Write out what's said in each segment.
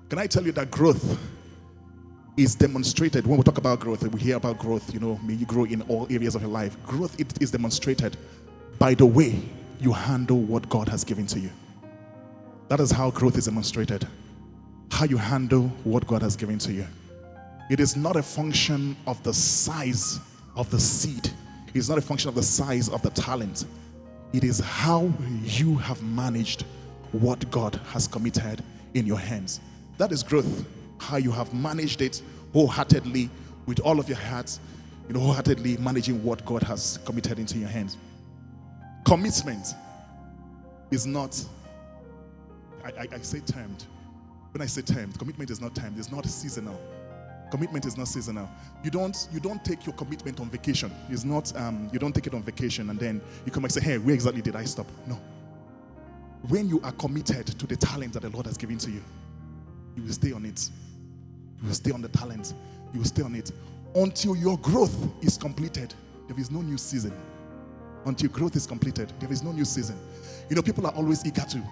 Can I tell you that growth is demonstrated? When we talk about growth, we hear about growth, may you grow in all areas of your life. Growth it is demonstrated by the way you handle what God has given to you. That is how growth is demonstrated. How you handle what God has given to you. It is not a function of the size of the seed. It is not a function of the size of the talent. It is how you have managed what God has committed in your hands. That is growth. How you have managed it wholeheartedly, with all of your heart, wholeheartedly managing what God has committed into your hands. Commitment is not, I say termed. When I say termed, commitment is not termed. It's not seasonal. Commitment is not seasonal. You don't take your commitment on vacation. It's not. You don't take it on vacation and then you come and say, "Hey, where exactly did I stop?" No. When you are committed to the talent that the Lord has given to you, you will stay on it. You will stay on the talent. You will stay on it until your growth is completed. There is no new season. Until growth is completed, there is no new season. People are always eager to,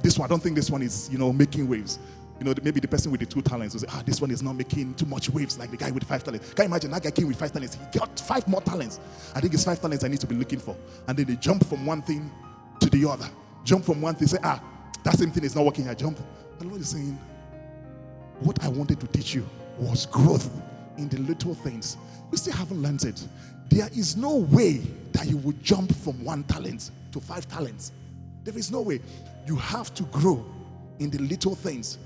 this one. I don't think this one is, making waves. Maybe the person with the 2 talents will say, this one is not making too much waves like the guy with 5 talents. Can you imagine that guy came with 5 talents? He got 5 more talents. I think it's 5 talents I need to be looking for. And then they jump from one thing to the other. Jump from one thing, say, that same thing is not working. I jumped. The Lord is saying, what I wanted to teach you was growth in the little things. You still haven't learned it. There is no way that you would jump from 1 talent to 5 talents. There is no way. You have to grow in the little things.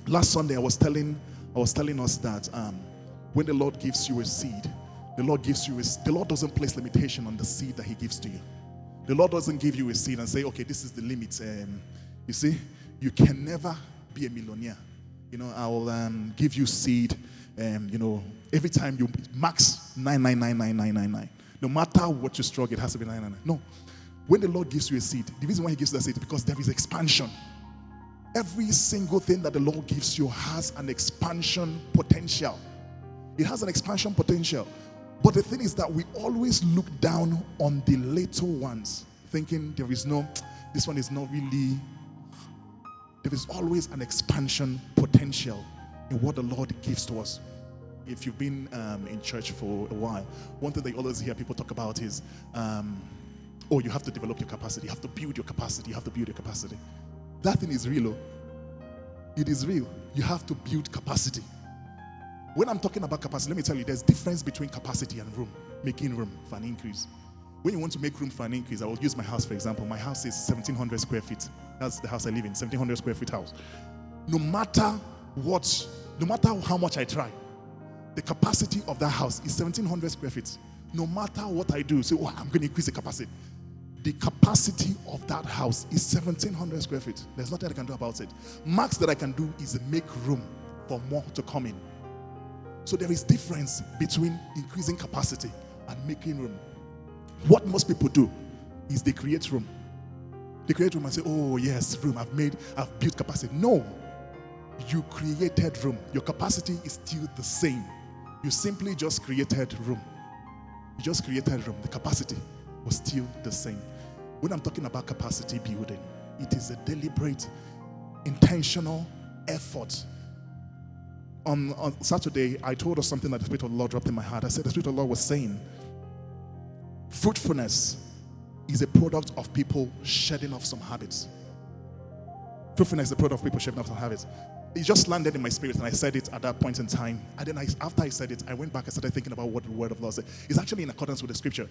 Last Sunday, I was telling us that when the Lord gives you a seed, the Lord doesn't place limitation on the seed that He gives to you. The Lord doesn't give you a seed and say, okay, this is the limit. You see, you can never be a millionaire. I'll give you seed. Every time you max 9999999. No matter what you struggle, it has to be 999. No. When the Lord gives you a seed, the reason why He gives you that seed is because there is expansion. Every single thing that the Lord gives you has an expansion potential. It has an expansion potential. But the thing is that we always look down on the little ones, thinking this one is not really. There is always an expansion potential in what the Lord gives to us. If you've been in church for a while, one thing that you always hear people talk about is, you have to develop your capacity. You have to build your capacity. You have to build your capacity. That thing is real. It is real. You have to build capacity. When I'm talking about capacity, let me tell you, there's difference between capacity and room, making room for an increase. When you want to make room for an increase, I will use my house, for example. My house is 1,700 square feet. That's the house I live in, 1,700 square feet house. No matter how much I try, the capacity of that house is 1,700 square feet. No matter what I do, say, I'm going to increase the capacity. The capacity of that house is 1,700 square feet. There's nothing I can do about it. Max that I can do is make room for more to come in. So there is difference between increasing capacity and making room. What most people do is they create room. They create room and say, yes, room, I've built capacity. No, you created room. Your capacity is still the same. You simply just created room. You just created room. The capacity was still the same. When I'm talking about capacity building, it is a deliberate, intentional effort. On Saturday, I told us something that the Spirit of the Lord dropped in my heart. I said the Spirit of the Lord was saying, fruitfulness is a product of people shedding off some habits. Fruitfulness is a product of people shedding off some habits. It just landed in my spirit, and I said it at that point in time. And then after I said it, I went back and started thinking about what the Word of the Lord said. It's actually in accordance with the Scripture.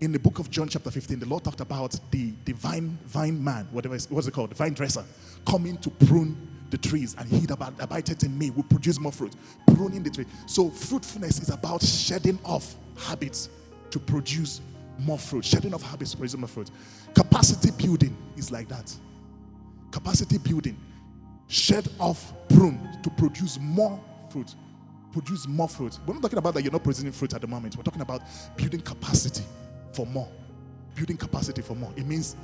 In the book of John chapter 15, the Lord talked about the vine man, what's it called, the vine dresser, coming to prune the trees, and he that abideth in me will produce more fruit. Pruning the tree. So fruitfulness is about shedding off habits to produce more fruit. Shedding off habits to produce more fruit. Capacity building is like that. Capacity building. Shed off, prune to produce more fruit. Produce more fruit. We're not talking about that you're not producing fruit at the moment. We're talking about building capacity for more. Building capacity for more. It means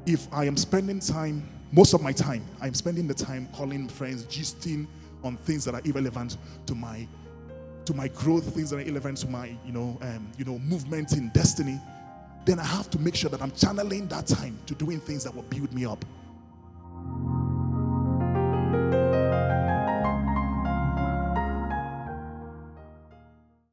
if I am spending time, most of my time, I'm spending the time calling friends, gisting on things that are irrelevant to my growth, things that are irrelevant to my movement in destiny, then I have to make sure that I'm channeling that time to doing things that will build me up.